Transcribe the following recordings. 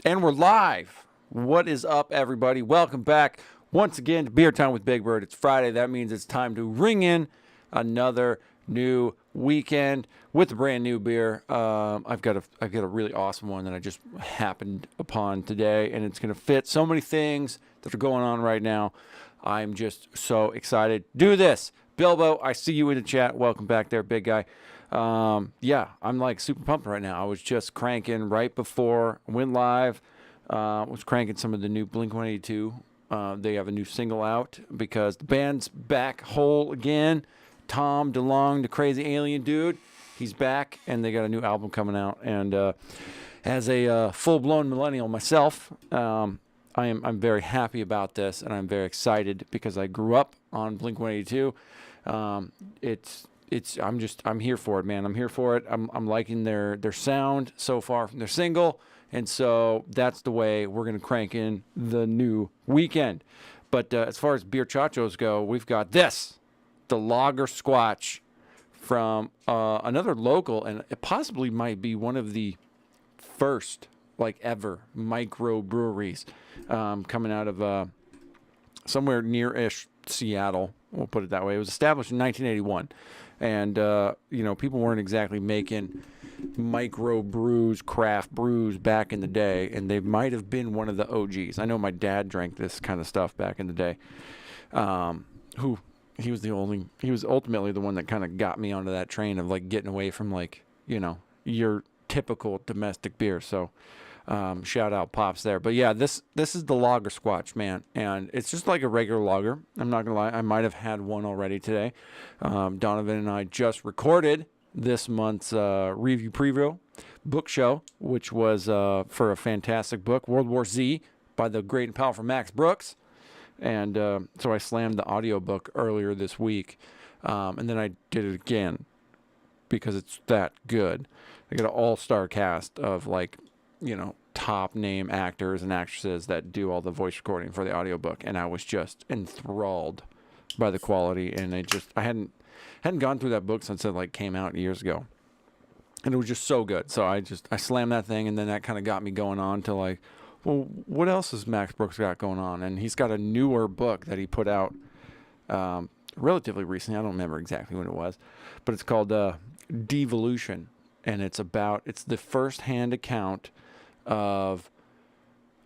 And we're live. What is up, everybody? Welcome back once again to Beer Time with Big Bird. It's Friday. That means it's time to ring in another new weekend with a brand new beer. I've got a really awesome one that I just happened upon today, and it's going to fit so many things that are going on right now. I'm just so excited to do this. Bilbo, I see you in the chat. Welcome back there, big guy. Yeah, I'm like super pumped right now. I was just cranking right before I went live. Was cranking some of the new Blink-182. They have a new single out because the band's back whole again. Tom DeLonge, the crazy alien dude, he's back, and they got a new album coming out. And as a full-blown millennial myself, I'm very happy about this, and I'm very excited because I grew up on Blink-182. I'm here for it, man. I'm here for it. I'm liking their sound so far from their single, and so that's the way we're gonna crank in the new weekend. But as far as beer chachos go, we've got this, the Lager Squatch from another local, and it possibly might be one of the first like ever micro breweries coming out of somewhere near-ish Seattle. We'll put it that way. It was established in 1981. And, people weren't exactly making micro brews, craft brews back in the day. And they might have been one of the OGs. I know my dad drank this kind of stuff back in the day. He was ultimately the one that kind of got me onto that train of like getting away from like, your typical domestic beer. So, shout out Pops there. But yeah, this is the Lager Squatch, man, and it's just like a regular lager. I'm not gonna lie, I might have had one already today. Donovan and I just recorded this month's review preview book show, which was for a fantastic book, World War Z, by the great and powerful Max Brooks. And so I slammed the audiobook earlier this week, and then I did it again because it's that good. I got an all-star cast of like, top name actors and actresses that do all the voice recording for the audiobook, and I was just enthralled by the quality. And I hadn't gone through that book since it like came out years ago, and it was just so good. So I slammed that thing, and then that kind of got me going on to like, well, what else has Max Brooks got going on? And he's got a newer book that he put out relatively recently. I don't remember exactly when it was, but it's called Devolution, and it's the first-hand account of,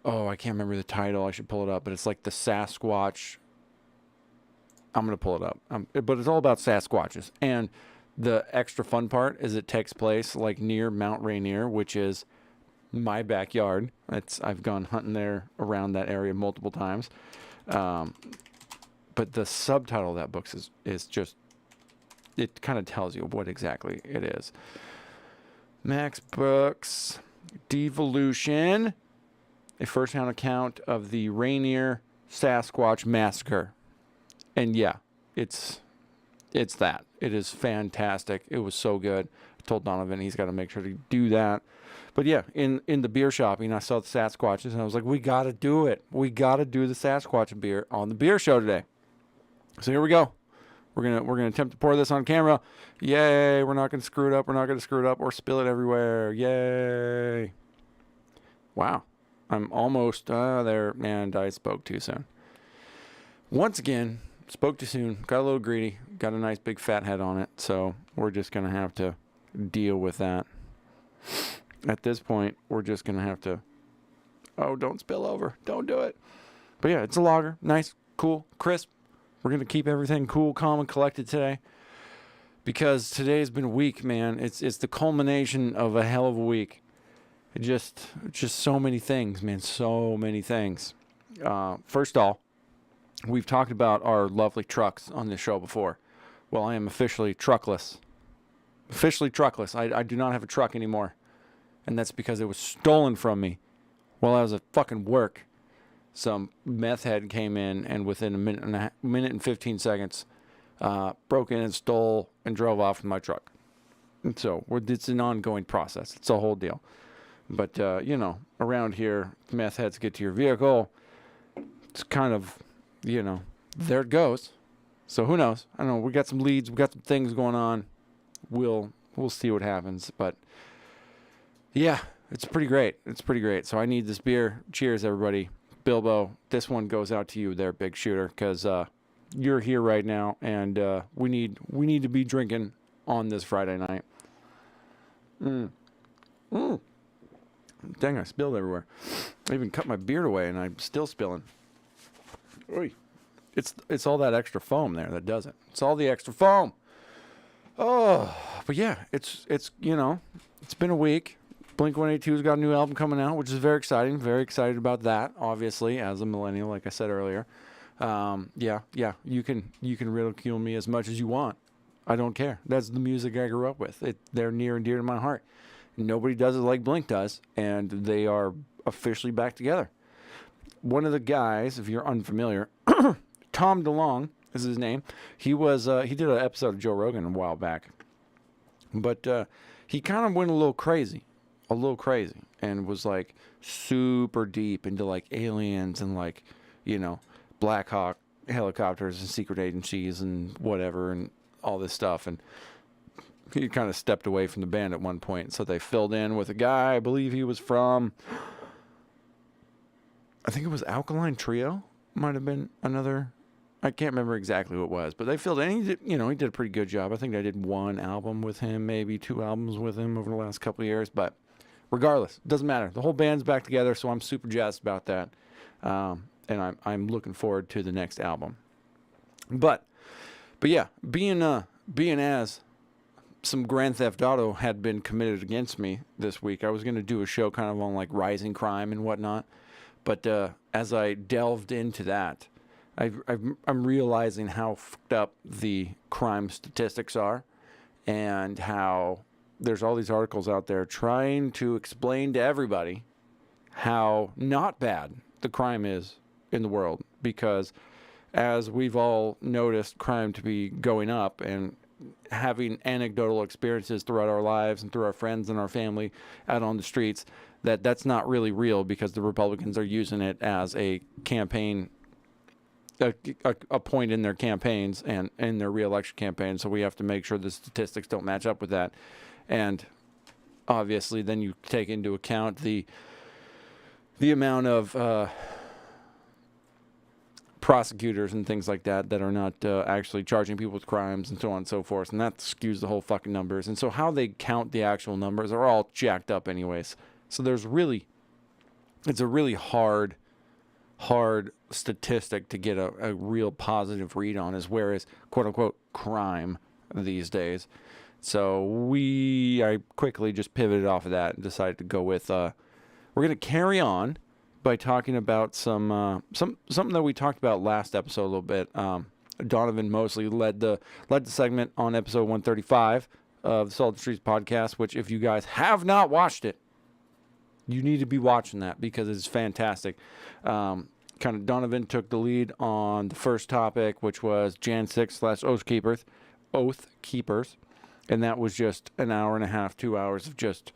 I can't remember the title. I should pull it up, but it's like the Sasquatch. I'm going to pull it up. But it's all about Sasquatches. And the extra fun part is it takes place like near Mount Rainier, which is my backyard. I've gone hunting there around that area multiple times. But the subtitle of that book is just, it kind of tells you what exactly it is. Max Brooks, Devolution, a first-hand account of the Rainier Sasquatch Massacre. And yeah, it's that. It is fantastic. It was so good. I told Donovan he's got to make sure to do that. But yeah, in the beer shopping, I saw the Sasquatches, and I was like, we got to do it. We got to do the Sasquatch beer on the beer show today. So here we go. We're gonna attempt to pour this on camera. Yay! We're not gonna screw it up. We're not gonna screw it up or spill it everywhere. Yay! Wow, I'm almost there, and I spoke too soon. Once again, spoke too soon. Got a little greedy. Got a nice big fat head on it. So we're just gonna have to deal with that. At this point, we're just gonna have to. Oh, don't spill over. Don't do it. But yeah, it's a lager. Nice, cool, crisp. We're going to keep everything cool, calm, and collected today because today's been a week, man. It's the culmination of a hell of a week. Just so many things, man. So many things. First off, we've talked about our lovely trucks on this show before. Well, I am officially truckless. I do not have a truck anymore. And that's because it was stolen from me while I was at fucking work. Some meth head came in and within a minute and 15 seconds, broke in and stole and drove off with my truck. And so it's an ongoing process. It's a whole deal. But, around here, meth heads get to your vehicle. It's kind of, there it goes. So who knows? I don't know. We got some leads. We got some things going on. We'll see what happens. But, yeah, It's pretty great. It's pretty great. So I need this beer. Cheers, everybody. Bilbo, this one goes out to you there, big shooter, because you're here right now, and we need to be drinking on this Friday night. Dang, I spilled everywhere. I even cut my beard away, and I'm still spilling. Oy. It's all that extra foam there that does it. It's all the extra foam. Oh, but yeah, it's it's been a week. Blink-182's got a new album coming out, which is very exciting. Very excited about that, obviously, as a millennial, like I said earlier. Yeah, you can ridicule me as much as you want. I don't care. That's the music I grew up with. They're near and dear to my heart. Nobody does it like Blink does, and they are officially back together. One of the guys, if you're unfamiliar, Tom DeLonge is his name. He did an episode of Joe Rogan a while back, but he kind of went a little crazy, and was like super deep into like aliens and like, Black Hawk helicopters and secret agencies and whatever and all this stuff. And he kind of stepped away from the band at one point. So they filled in with a guy, I believe he was from, I think it was Alkaline Trio. Might have been another, I can't remember exactly what it was, but they filled in. He did a pretty good job. I think I did one album with him, maybe 2 albums with him over the last couple of years. But regardless, it doesn't matter. The whole band's back together, so I'm super jazzed about that. And I'm looking forward to the next album. But yeah, being as some Grand Theft Auto had been committed against me this week, I was going to do a show kind of on like rising crime and whatnot. But as I delved into that, I'm realizing how fucked up the crime statistics are, and how there's all these articles out there trying to explain to everybody how not bad the crime is in the world. Because as we've all noticed crime to be going up, and having anecdotal experiences throughout our lives and through our friends and our family out on the streets, that's not really real, because the Republicans are using it as a campaign, a point in their campaigns and in their re-election campaign. So we have to make sure the statistics don't match up with that. And obviously then you take into account the amount of prosecutors and things like that are not actually charging people with crimes and so on and so forth. And that skews the whole fucking numbers. And so how they count the actual numbers are all jacked up anyways. So it's a really hard statistic to get a real positive read on, is where is quote unquote crime these days. So I quickly just pivoted off of that and decided to go with, we're going to carry on by talking about something that we talked about last episode a little bit. Donovan Mosley led the segment on episode 135 of the Salted Streets podcast, which if you guys have not watched it, you need to be watching that, because it's fantastic. Kind of Donovan took the lead on the first topic, which was Jan 6 / Oath Keepers. And that was just an hour and a half, 2 hours of just,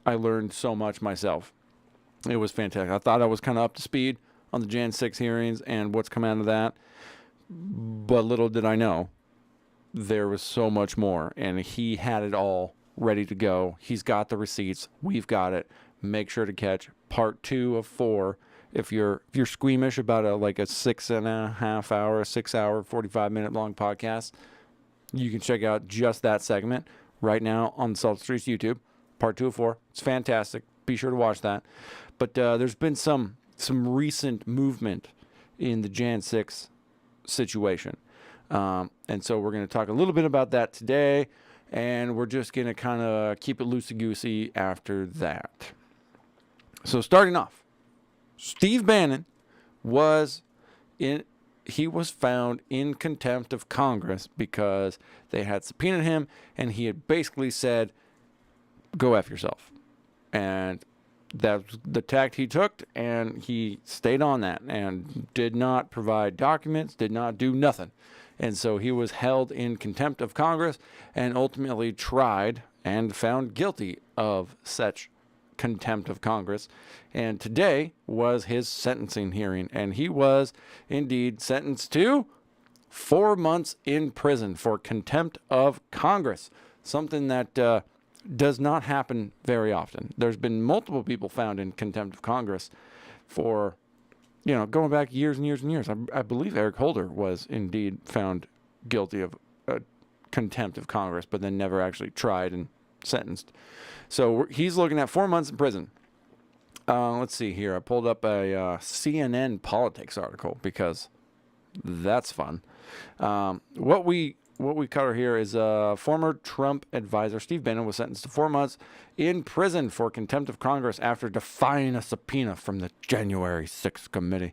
I learned so much myself. It was fantastic. I thought I was kind of up to speed on the Jan 6 hearings and what's come out of that. But little did I know, there was so much more. And he had it all ready to go. He's got the receipts. We've got it. Make sure to catch part 2 of 4. If you're squeamish about a 6.5 hour, 6 hour, 45-minute long podcast, you can check out just that segment right now on the Salted Streets YouTube, part 2 of 4. It's fantastic. Be sure to watch that. But there's been some recent movement in the Jan 6 situation. And so we're going to talk a little bit about that today, and we're just going to kind of keep it loosey-goosey after that. So starting off, Steve Bannon was found in contempt of Congress because they had subpoenaed him, and he had basically said, go F yourself. And that's the tact he took, and he stayed on that and did not provide documents, did not do nothing. And so he was held in contempt of Congress and ultimately tried and found guilty of such contempt of Congress. And today was his sentencing hearing, and he was indeed sentenced to 4 months in prison for contempt of Congress, something that does not happen very often. There's been multiple people found in contempt of Congress for, going back years and years and years. I believe Eric Holder was indeed found guilty of contempt of Congress, but then never actually tried and sentenced. So he's looking at 4 months in prison. Let's see here. I pulled up a CNN politics article because that's fun. What we cover here is former Trump advisor Steve Bannon was sentenced to 4 months in prison for contempt of Congress after defying a subpoena from the January 6th committee.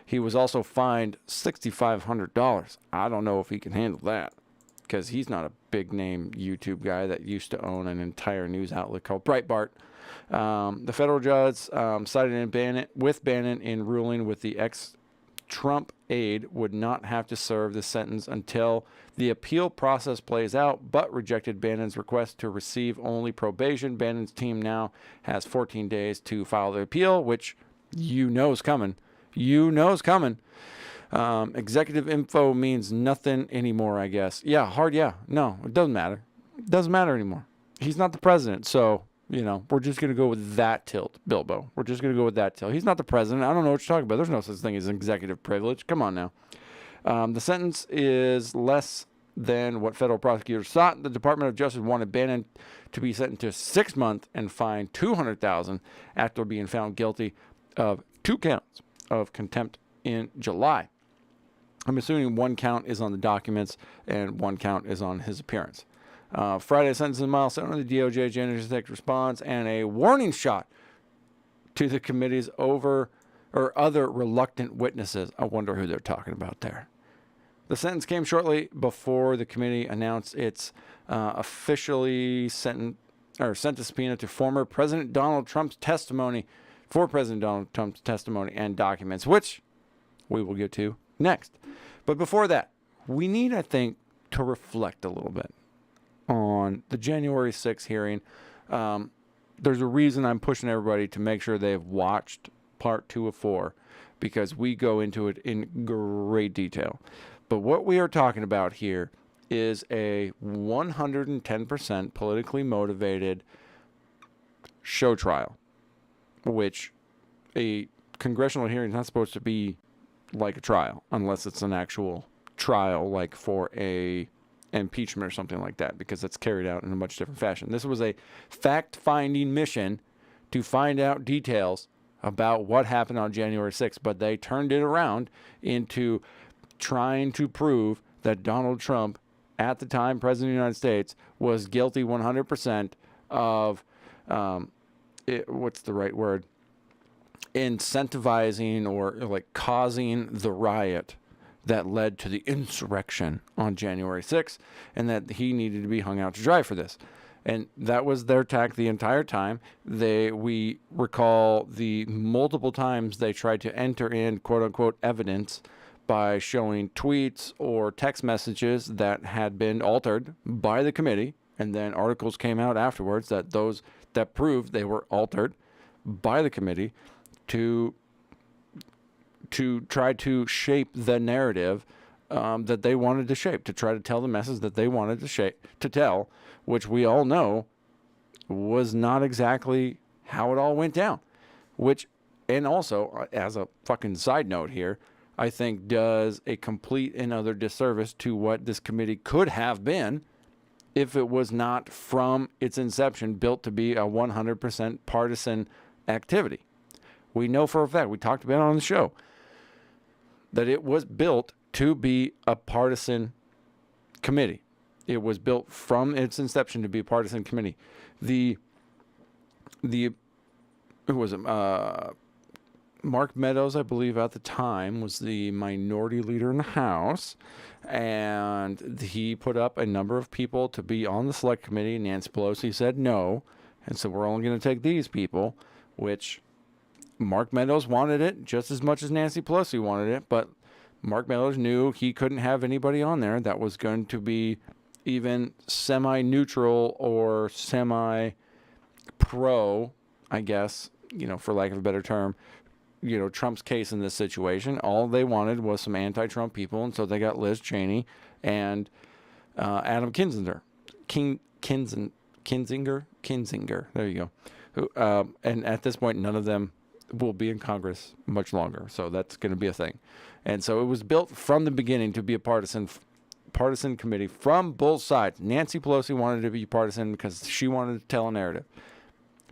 He was also fined $6,500. I don't know if he can handle that because he's not a big name YouTube guy that used to own an entire news outlet called Breitbart. The federal judge sided with Bannon in ruling with the ex-Trump aide would not have to serve the sentence until the appeal process plays out, but rejected Bannon's request to receive only probation. Bannon's team now has 14 days to file the appeal, which is coming. Executive info means nothing anymore, I guess. Yeah, no, it doesn't matter. It doesn't matter anymore. He's not the president, so we're just going to go with that tilt, Bilbo. We're just going to go with that tilt. He's not the president. I don't know what you're talking about. There's no such thing as executive privilege. Come on now. The sentence is less than what federal prosecutors sought. The Department of Justice wanted Bannon to be sentenced to 6 months and fined $200,000 after being found guilty of 2 counts of contempt in July. I'm assuming 1 count is on the documents and 1 count is on his appearance. Friday, sentencing milestone of the DOJ January 6th response and a warning shot to the committee's other reluctant witnesses. I wonder who they're talking about there. The sentence came shortly before the committee announced its officially sent a subpoena to former President Donald Trump's testimony and documents, which we will get to next. But before that, we need, I think, to reflect a little bit on the January 6th hearing. There's a reason I'm pushing everybody to make sure they've watched part 2 of 4, because we go into it in great detail. But what we are talking about here is a 110% politically motivated show trial, which a congressional hearing is not supposed to be like a trial unless it's an actual trial, like for a impeachment or something like that, because it's carried out in a much different fashion. This was a fact-finding mission to find out details about what happened on January 6th, but they turned it around into trying to prove that Donald Trump, at the time President of the United States, was guilty 100% of, what's the right word? Incentivizing or like causing the riot that led to the insurrection on January 6th, and that he needed to be hung out to dry for this. And that was their tack the entire time. We recall the multiple times they tried to enter in quote-unquote evidence by showing tweets or text messages that had been altered by the committee, and then articles came out afterwards that proved they were altered by the committee to try to shape the narrative that they wanted to shape, to try to tell the message that they wanted to tell, which we all know was not exactly how it all went down. And also, as a fucking side note here, I think does a complete and utter disservice to what this committee could have been if it was not from its inception built to be a 100% partisan activity. We know for a fact, we talked about it on the show, that it was built to be a partisan committee. It was built from its inception to be a partisan committee. Who was it? Mark Meadows, I believe, at the time was the minority leader in the House, and he put up a number of people to be on the select committee. Nancy Pelosi said no, and so we're only going to take these people, which Mark Meadows wanted it just as much as Nancy Pelosi wanted it, but Mark Meadows knew he couldn't have anybody on there that was going to be even semi-neutral or semi-pro, I guess, for lack of a better term, Trump's case in this situation. All they wanted was some anti-Trump people, and so they got Liz Cheney and Adam Kinzinger. Kinzinger? Kinzinger. There you go. And at this point, none of them will be in Congress much longer. So that's going to be a thing. And so it was built from the beginning to be a partisan committee from both sides. Nancy Pelosi wanted to be partisan because she wanted to tell a narrative.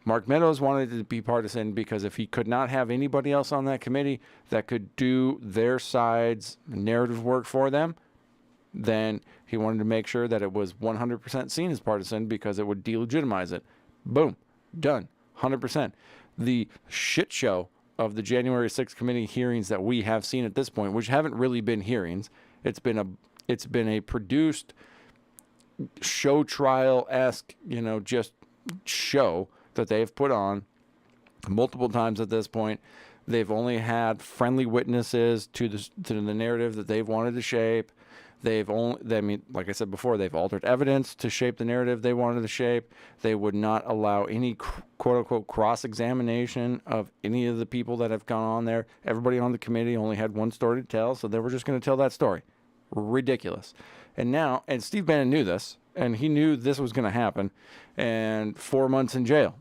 Mark Meadows wanted to be partisan because if he could not have anybody else on that committee that could do their side's narrative work for them, then he wanted to make sure that it was 100% seen as partisan because it would delegitimize it. Boom. Done. 100%. The shit show of the January 6th committee hearings that we have seen at this point, which haven't really been hearings, it's been a produced show trial-esque, just show that they've put on multiple times at this point. They've only had friendly witnesses to the narrative that they've wanted to shape. Like I said before, they've altered evidence to shape the narrative they wanted to shape. They would not allow any quote-unquote cross-examination of any of the people that have gone on there. Everybody on the committee only had one story to tell, so they were just going to tell that story. Ridiculous. And Steve Bannon knew this, and he knew this was going to happen, and 4 months in jail.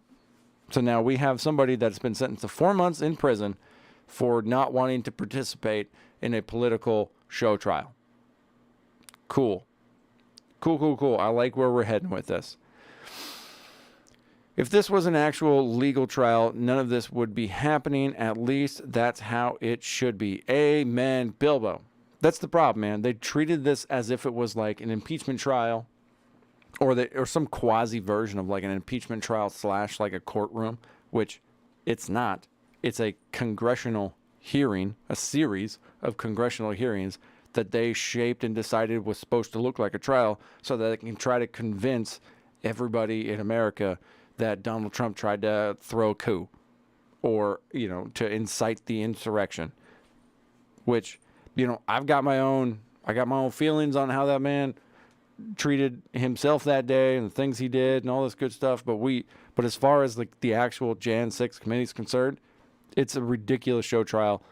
So now we have somebody that's been sentenced to 4 months in prison for not wanting to participate in a political show trial. Cool. I like where we're heading with this. If this was an actual legal trial, none of this would be happening. At least that's how it should be. Amen, Bilbo. That's the problem, man. They treated this as if it was like an impeachment trial or some quasi version of like an impeachment trial / like a courtroom, which it's not. It's a congressional hearing, a series of congressional hearings that they shaped and decided was supposed to look like a trial so that they can try to convince everybody in America that Donald Trump tried to throw a coup or, to incite the insurrection, which, I've got my own feelings on how that man treated himself that day and the things he did and all this good stuff. But as far as like the actual Jan 6 committee is concerned, it's a ridiculous show trial.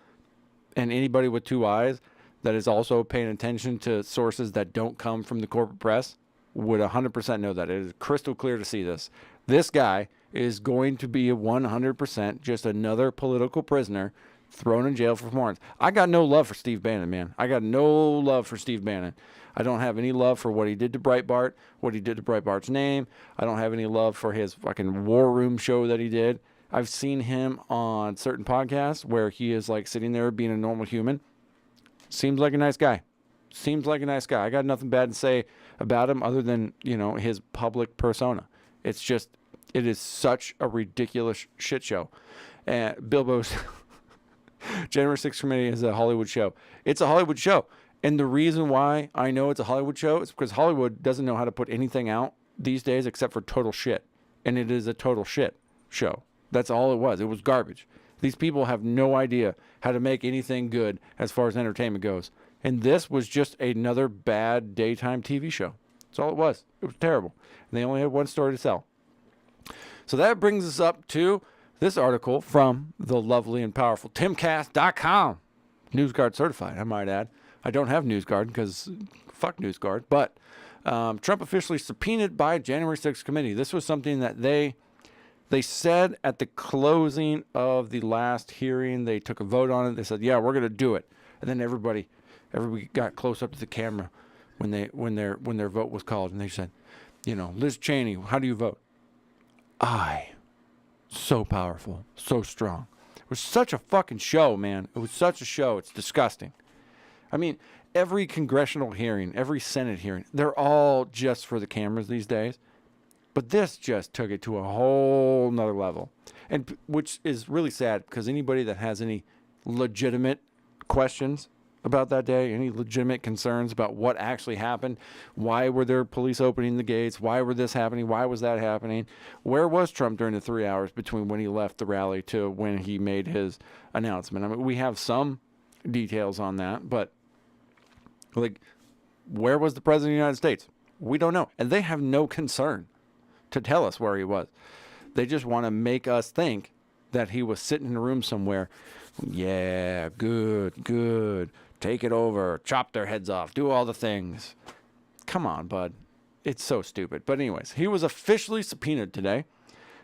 And anybody with two eyes that is also paying attention to sources that don't come from the corporate press would 100% know that. It is crystal clear to see this. This guy is going to be 100% just another political prisoner thrown in jail for warrants. I got no love for Steve Bannon, man. I got no love for Steve Bannon. I don't have any love for what he did to Breitbart, what he did to Breitbart's name. I don't have any love for his fucking War Room show that he did. I've seen him on certain podcasts where he is like sitting there being a normal human. Seems like a nice guy. I got nothing bad to say about him other than, his public persona. It is such a ridiculous shit show. And Bilbo's January 6th committee is a Hollywood show. It's a Hollywood show. And the reason why I know it's a Hollywood show is because Hollywood doesn't know how to put anything out these days except for total shit. And it is a total shit show. That's all it was. It was garbage. These people have no idea how to make anything good as far as entertainment goes. And this was just another bad daytime TV show. That's all it was. It was terrible. And they only had one story to sell. So that brings us up to this article from the lovely and powerful timcast.com. NewsGuard certified, I might add. I don't have NewsGuard because fuck NewsGuard. But Trump officially subpoenaed by January 6th committee. This was something that they said at the closing of the last hearing. They took a vote on it. They said, yeah, we're going to do it. And then everybody got close up to the camera when their vote was called. And they said, Liz Cheney, how do you vote? I. So powerful. So strong. It was such a fucking show, man. It was such a show. It's disgusting. I mean, every congressional hearing, every Senate hearing, they're all just for the cameras these days. But this just took it to a whole nother level. And which is really sad because anybody that has any legitimate questions about that day, any legitimate concerns about what actually happened, why were there police opening the gates, why were this happening, why was that happening, where was Trump during the 3 hours between when he left the rally to when he made his announcement? I mean, we have some details on that, but like, where was the president of the United States? We don't know. And they have no concern to tell us where he was. They just want to make us think that he was sitting in a room somewhere. Yeah, good. Take it over. Chop their heads off. Do all the things. Come on, bud. It's so stupid. But anyways, he was officially subpoenaed today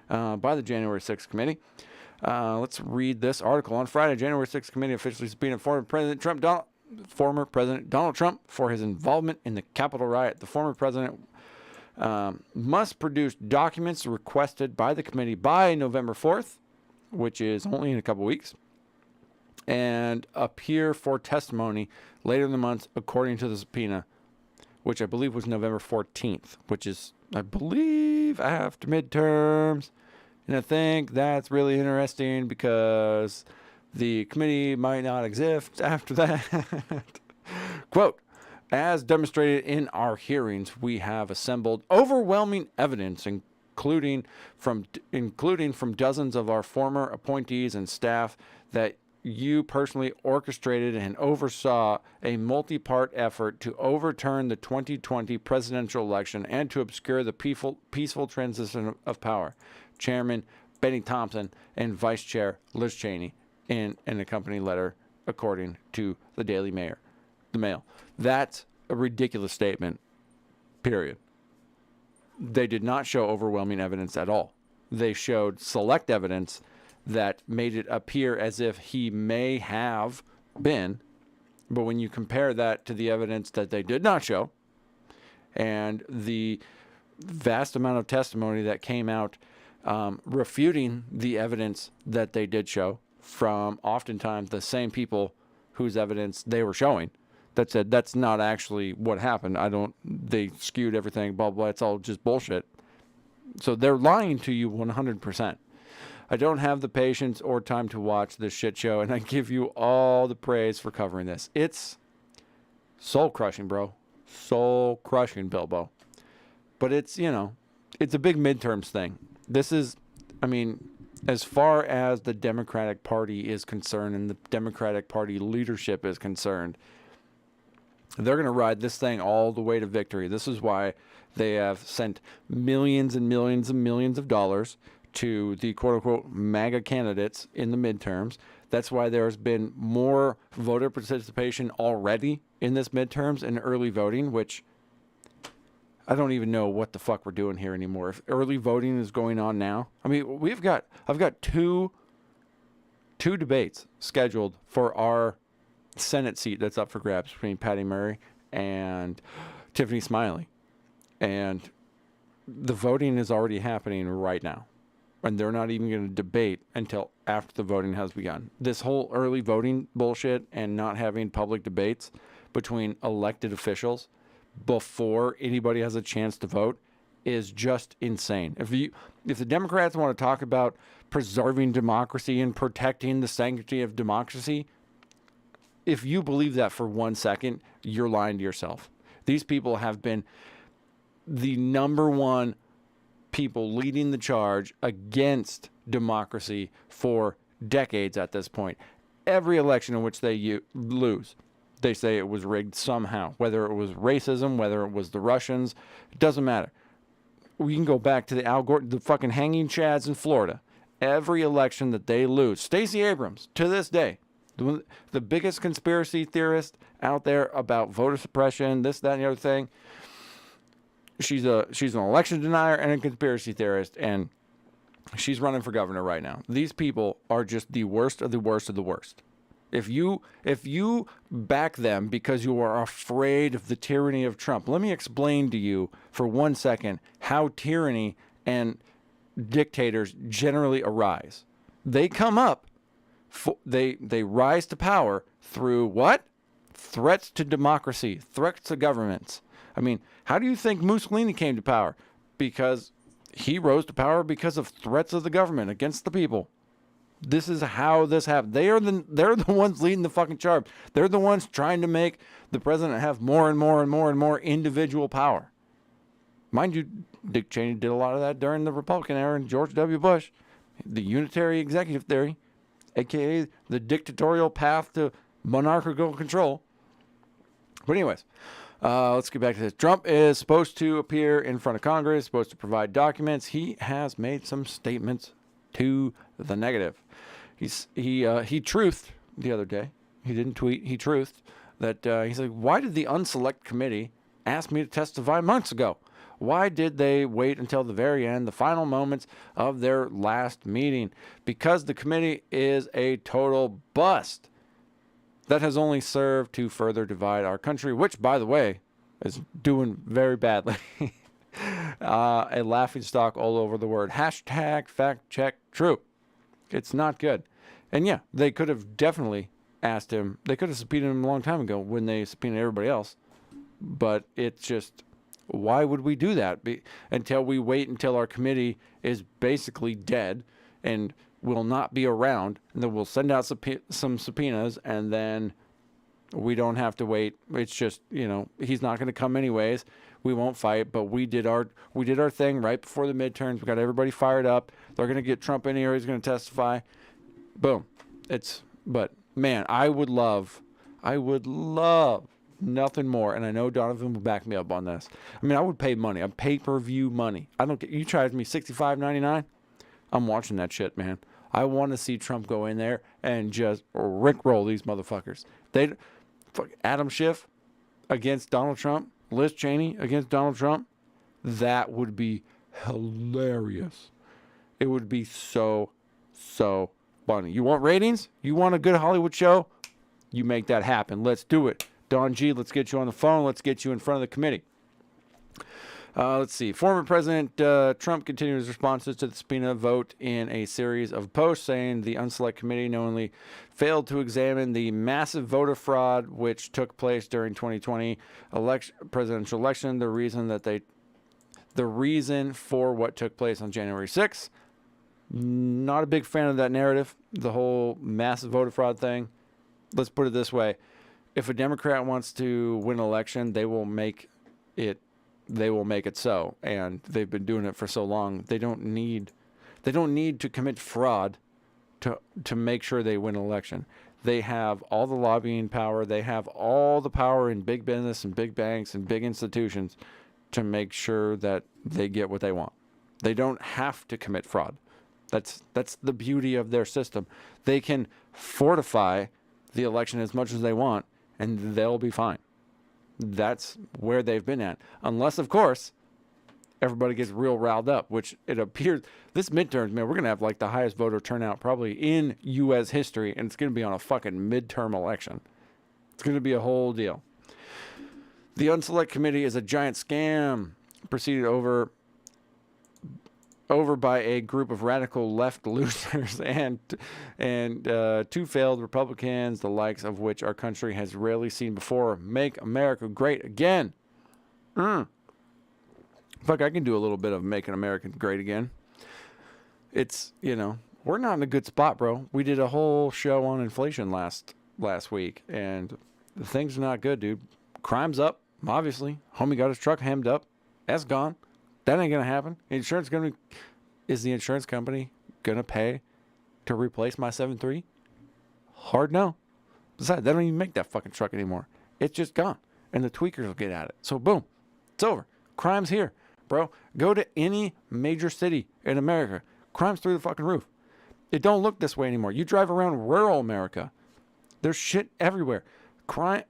by the January 6th committee. Let's read this article. On Friday, January 6th committee officially subpoenaed former President Donald Trump for his involvement in the Capitol riot. The former president must produce documents requested by the committee by November 4th, which is only in a couple weeks, and appear for testimony later in the month, according to the subpoena, which I believe was November 14th, which is, I believe, after midterms. And I think that's really interesting because the committee might not exist after that. Quote, as demonstrated in our hearings, we have assembled overwhelming evidence, including from dozens of our former appointees and staff, that you personally orchestrated and oversaw a multi-part effort to overturn the 2020 presidential election and to obscure the peaceful transition of power. Chairman Benny Thompson and Vice Chair Liz Cheney, in an accompanying letter, according to the Daily Mail. That's a ridiculous statement, period. They did not show overwhelming evidence at all. They showed select evidence that made it appear as if he may have been, but when you compare that to the evidence that they did not show and the vast amount of testimony that came out refuting the evidence that they did show from oftentimes the same people whose evidence they were showing, that said that's not actually what happened. They skewed everything, blah, blah, it's all just bullshit. So they're lying to you 100%. I don't have the patience or time to watch this shit show, and I give you all the praise for covering this. It's soul-crushing, bro. Soul-crushing, Bilbo. But it's, it's a big midterms thing. This is, as far as the Democratic Party is concerned and the Democratic Party leadership is concerned, they're going to ride this thing all the way to victory. This is why they have sent millions and millions and millions of dollars to the quote-unquote MAGA candidates in the midterms. That's why there's been more voter participation already in this midterms and early voting, which I don't even know what the fuck we're doing here anymore. If early voting is going on now, I've got two debates scheduled for our Senate seat that's up for grabs between Patty Murray and Tiffany Smiley. And the voting is already happening right now. And they're not even going to debate until after the voting has begun. This whole early voting bullshit and not having public debates between elected officials before anybody has a chance to vote is just insane. If the Democrats want to talk about preserving democracy and protecting the sanctity of democracy, if you believe that for 1 second, you're lying to yourself. These people have been the number one people leading the charge against democracy for decades at this point. Every election in which they lose, they say it was rigged somehow. Whether it was racism, whether it was the Russians, it doesn't matter. We can go back to the Al Gore, the fucking hanging chads in Florida. Every election that they lose, Stacey Abrams, to this day, the biggest conspiracy theorist out there about voter suppression, this, that, and the other thing. She's an election denier and a conspiracy theorist, and she's running for governor right now. These people are just the worst of the worst of the worst. If you back them because you are afraid of the tyranny of Trump, let me explain to you for 1 second how tyranny and dictators generally arise. They come up, they rise to power through what? Threats to democracy, threats to governments. How do you think Mussolini came to power? Because he rose to power because of threats of the government against the people. This is how this happened. They're the ones leading the fucking charge. They're the ones trying to make the president have more and more and more and more individual power. Mind you, Dick Cheney did a lot of that during the Republican era and George W. Bush. The unitary executive theory, aka the dictatorial path to monarchical control. But anyways, let's get back to this. Trump is supposed to appear in front of Congress, supposed to provide documents. He has made some statements to the negative. He truthed the other day. He didn't tweet. He truthed that he's like, why did the unselect committee ask me to testify months ago? Why did they wait until the very end, the final moments of their last meeting? Because the committee is a total bust that has only served to further divide our country, which, by the way, is doing very badly. A laughingstock all over the word. Hashtag fact check true. It's not good. And yeah, they could have definitely asked him. They could have subpoenaed him a long time ago when they subpoenaed everybody else. But it's just, why would we do that until we wait until our committee is basically dead and will not be around? And then we'll send out some subpoenas, and then we don't have to wait. It's just, he's not going to come anyways. We won't fight, but we did our thing right before the midterms. We got everybody fired up. They're going to get Trump in here. He's going to testify. Boom. But man, I would love nothing more. And I know Donovan will back me up on this. I mean, I would pay money. I'd pay-per-view money. I don't get, you charge me $65.99. I'm watching that shit, man. I want to see Trump go in there and just rickroll these motherfuckers. Adam Schiff against Donald Trump. Liz Cheney against Donald Trump, that would be hilarious. It would be so funny. You want ratings? You want a good Hollywood show? You make that happen. Let's do it. Don G, let's get you on the phone. Let's get you in front of the committee. Let's see. Former President Trump continued his responses to the subpoena vote in a series of posts, saying the unselect committee knowingly failed to examine the massive voter fraud which took place during 2020 presidential election. The reason for what took place on January 6th. Not a big fan of that narrative, the whole massive voter fraud thing. Let's put it this way. If a Democrat wants to win an election, they will make it so, and they've been doing it for so long. They don't need to commit fraud to make sure they win an election. They have all the lobbying power. They have all the power in big business and big banks and big institutions to make sure that they get what they want. They don't have to commit fraud. That's the beauty of their system. They can fortify the election as much as they want, and they'll be fine. That's where they've been at. Unless, of course, everybody gets real riled up, which it appears this midterms, man, we're going to have like the highest voter turnout probably in U.S. history, and it's going to be on a fucking midterm election. It's going to be a whole deal. The Unselect Committee is a giant scam preceded over by a group of radical left losers and two failed Republicans, the likes of which our country has rarely seen before. Make America great again. Fuck, I can do a little bit of making America great again. It's, we're not in a good spot, bro. We did a whole show on inflation last week, and the things are not good, dude. Crime's up, obviously. Homie got his truck hemmed up. That's gone. That ain't gonna happen. Is the insurance company gonna pay to replace my 7.3? Hard no. Besides, they don't even make that fucking truck anymore. It's just gone, and the tweakers will get at it. So boom, it's over. Crime's here, bro. Go to any major city in America. Crime's through the fucking roof. It don't look this way anymore. You drive around rural America, there's shit everywhere. Crime,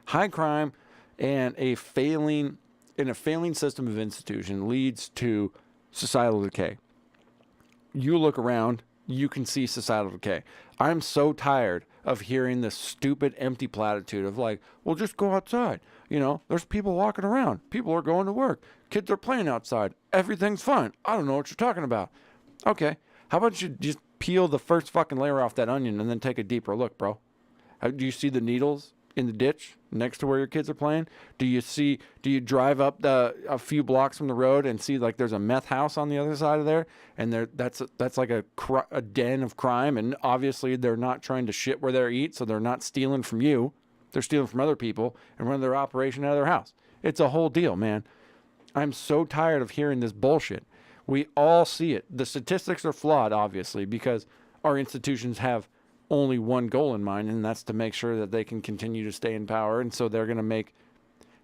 high crime, and a failing system of institution leads to societal decay. You look around, you can see societal decay. I'm so tired of hearing this stupid empty platitude of like, well, just go outside. There's people walking around. People are going to work. Kids are playing outside. Everything's fine. I don't know what you're talking about. Okay. How about you just peel the first fucking layer off that onion and then take a deeper look, bro? Do you see the needles in the ditch next to where your kids are playing? Do you drive up a few blocks from the road and see like there's a meth house on the other side of there, and that's like a den of crime, and obviously they're not trying to shit where they eat, so they're not stealing from you, they're stealing from other people and running their operation out of their house. It's a whole deal, man. I'm so tired of hearing this bullshit. We all see it. The statistics are flawed, obviously, because our institutions have only one goal in mind, and that's to make sure that they can continue to stay in power. And so they're going to make,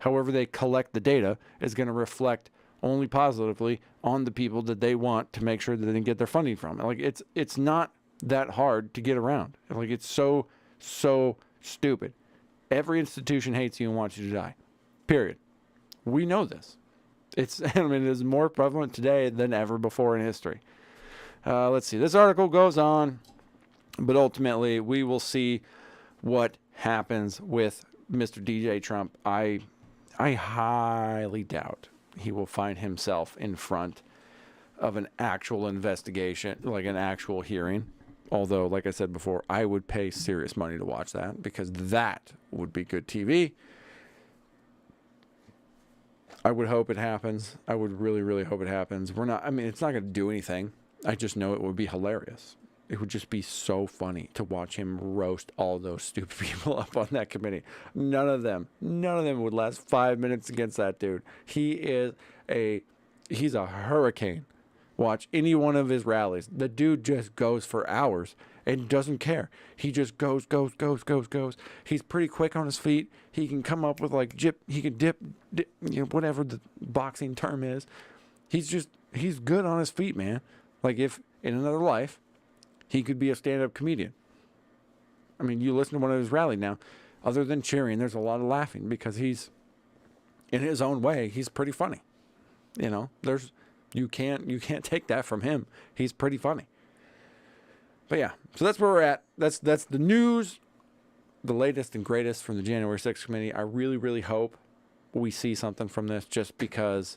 however they collect the data, is going to reflect only positively on the people that they want to make sure that they can get their funding from. Like, it's not that hard to get around. Like, it's so stupid. Every institution hates you and wants you to die. Period. We know this. I mean, it is more prevalent today than ever before in history. Let's see. This article goes on, but ultimately we will see what happens with Mr. DJ Trump. I highly doubt he will find himself in front of an actual investigation, like an actual hearing. Although, like I said before, I would pay serious money to watch that because that would be good TV. I would hope it happens. I would really, really hope it happens. I mean, it's not going to do anything. I just know it would be hilarious. It would just be so funny to watch him roast all those stupid people up on that committee. None of them would last 5 minutes against that dude. He's a hurricane. Watch any one of his rallies. The dude just goes for hours and doesn't care. He just goes. He's pretty quick on his feet. He can come up with he can dip, whatever the boxing term is. He's good on his feet, man. Like if in another life, he could be a stand-up comedian. I mean, you listen to one of his rallies now. Other than cheering, there's a lot of laughing because he's, in his own way, he's pretty funny. You can't take that from him. He's pretty funny. But yeah, so that's where we're at. That's the news, the latest and greatest from the January 6th committee. I really, really hope we see something from this just because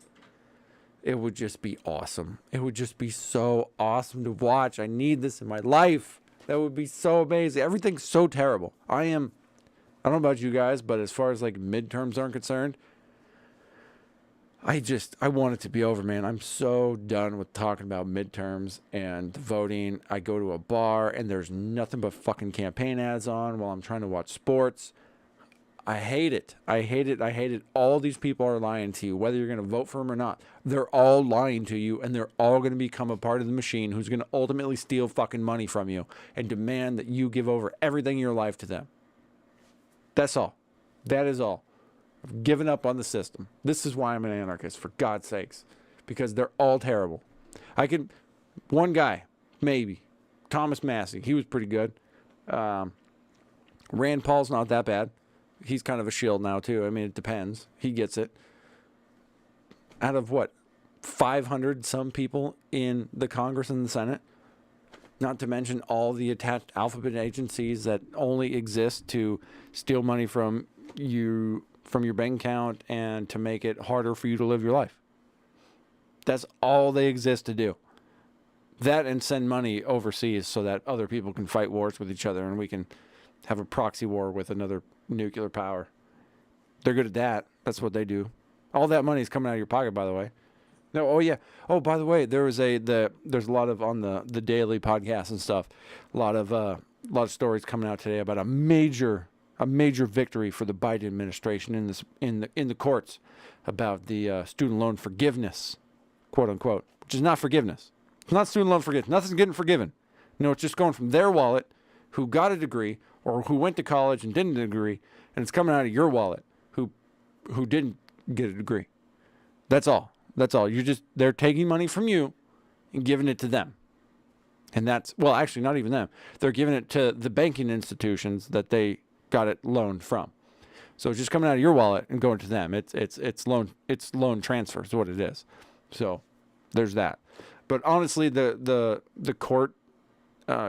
it would just be awesome. It would just be so awesome to watch. I need this in my life. That would be so amazing. Everything's so terrible. I don't know about you guys, but as far as like midterms are concerned, I want it to be over, man. I'm so done with talking about midterms and voting. I go to a bar and there's nothing but fucking campaign ads on while I'm trying to watch sports. I hate it. I hate it. All these people are lying to you, whether you're going to vote for them or not. They're all lying to you, and they're all going to become a part of the machine who's going to ultimately steal fucking money from you and demand that you give over everything in your life to them. That's all. That is all. I've given up on the system. This is why I'm an anarchist, for God's sakes, because they're all terrible. One guy, maybe, Thomas Massey, he was pretty good. Rand Paul's not that bad. He's kind of a shield now, too. I mean, it depends. He gets it. Out of 500 some people in the Congress and the Senate? Not to mention all the attached alphabet agencies that only exist to steal money from your bank account and to make it harder for you to live your life. That's all they exist to do. That and send money overseas so that other people can fight wars with each other and we can have a proxy war with another nuclear power. They're good at that. That's what they do. All that money is coming out of your pocket, by the way. No, oh yeah. Oh, by the way, there's a lot of on the daily podcast and stuff. A lot of stories coming out today about a major victory for the Biden administration in the courts about the student loan forgiveness, quote unquote, which is not forgiveness. It's not student loan forgiveness. Nothing's getting forgiven. No, it's just going from their wallet, who got a degree or who went to college and didn't get a degree, and it's coming out of your wallet, who didn't get a degree. That's all. That's all. They're taking money from you and giving it to them. And actually not even them. They're giving it to the banking institutions that they got it loaned from. So it's just coming out of your wallet and going to them. It's loan transfer is what it is. So there's that. But honestly, the court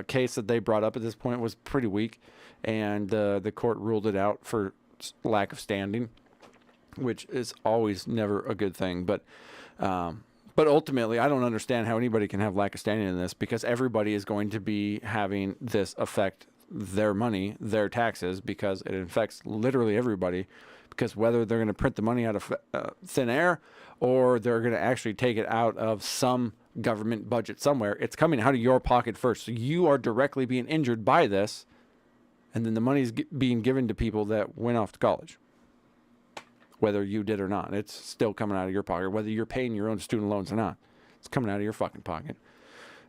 case that they brought up at this point was pretty weak, and the court ruled it out for lack of standing, which is always never a good thing. But ultimately, I don't understand how anybody can have lack of standing in this, because everybody is going to be having this affect their money, their taxes, because it affects literally everybody. Because whether they're going to print the money out of thin air or they're going to actually take it out of some government budget somewhere, it's coming out of your pocket first. So you are directly being injured by this, and then the money is being given to people that went off to college. Whether you did or not, it's still coming out of your pocket. Whether you're paying your own student loans or not, it's coming out of your fucking pocket.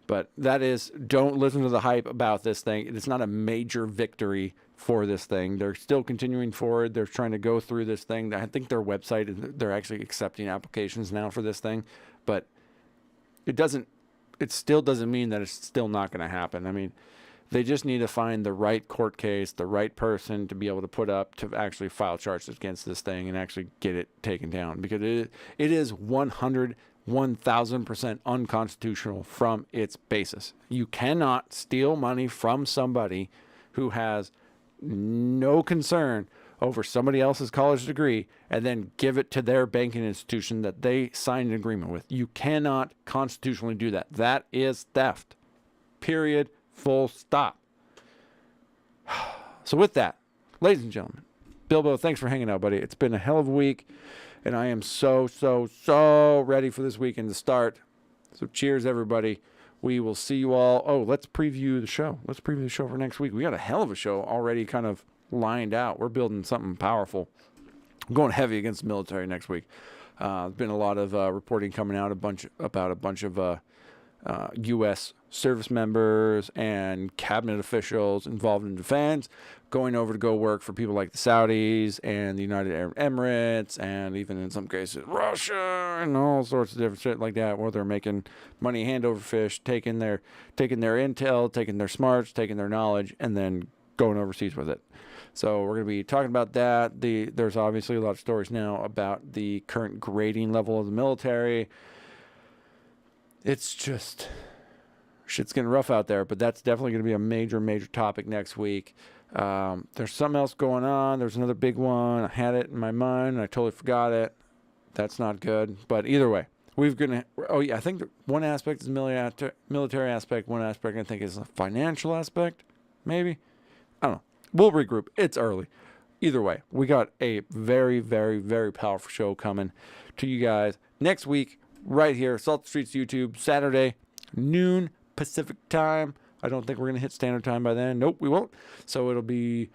But don't listen to the hype about this thing. It's not a major victory for this thing. They're still continuing forward. They're trying to go through this thing. I think their website, they're actually accepting applications now for this thing. But it still doesn't mean that it's still not going to happen. I mean, They just need to find the right court case, the right person to be able to put up to actually file charges against this thing and actually get it taken down, because it is 1,000% unconstitutional from its basis. You cannot steal money from somebody who has no concern over somebody else's college degree and then give it to their banking institution that they signed an agreement with. You cannot constitutionally do that. That is theft. Period. Full stop. So with that, ladies and gentlemen, Bilbo, thanks for hanging out, buddy. It's been a hell of a week, and I am so ready for this weekend to start. So cheers, everybody. We will see you all. Oh, let's preview the show. Let's preview the show for next week. We got a hell of a show already kind of lined out. We're building something powerful. I'm going heavy against the military next week. There's been a lot of reporting coming out about a bunch of U.S. service members and cabinet officials involved in defense going over to go work for people like the Saudis and the United Arab Emirates, and even in some cases Russia, and all sorts of different shit like that, where they're making money hand over fist, taking their intel, taking their smarts, taking their knowledge, and then going overseas with it. So we're going to be talking about that. There's obviously a lot of stories now about the current grading level of the military. It's just, shit's getting rough out there, but that's definitely going to be a major topic next week. There's something else going on. There's another big one. I had it in my mind, and I totally forgot it. That's not good. But either way, I think one aspect is military aspect. One aspect I think is a financial aspect, maybe. I don't know. We'll regroup. It's early. Either way, we got a very powerful show coming to you guys next week. Right here, Salt the Streets YouTube, Saturday, noon Pacific time. I don't think we're going to hit standard time by then. Nope, we won't. So it'll be,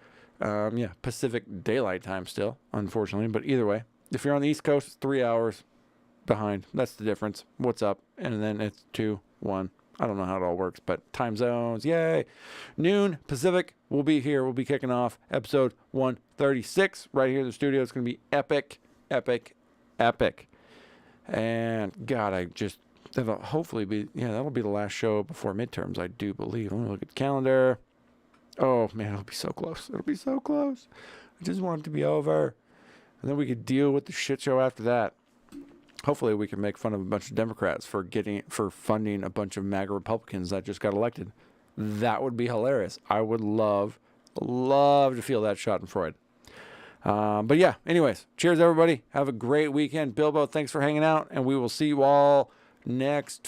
Pacific daylight time still, unfortunately. But either way, if you're on the East Coast, it's 3 hours behind. That's the difference. What's up? And then it's 2, 1. I don't know how it all works, but time zones, yay. Noon Pacific, we'll be here. We'll be kicking off episode 136 right here in the studio. It's going to be epic. And God, that'll hopefully be, that'll be the last show before midterms, I do believe. I'm going to look at the calendar. Oh, man, it'll be so close. It'll be so close. I just want it to be over. And then we could deal with the shit show after that. Hopefully we can make fun of a bunch of Democrats for funding a bunch of MAGA Republicans that just got elected. That would be hilarious. I would love to feel that shot in Freud. But yeah, anyways, cheers everybody. Have a great weekend. Bilbo, thanks for hanging out, and we will see you all next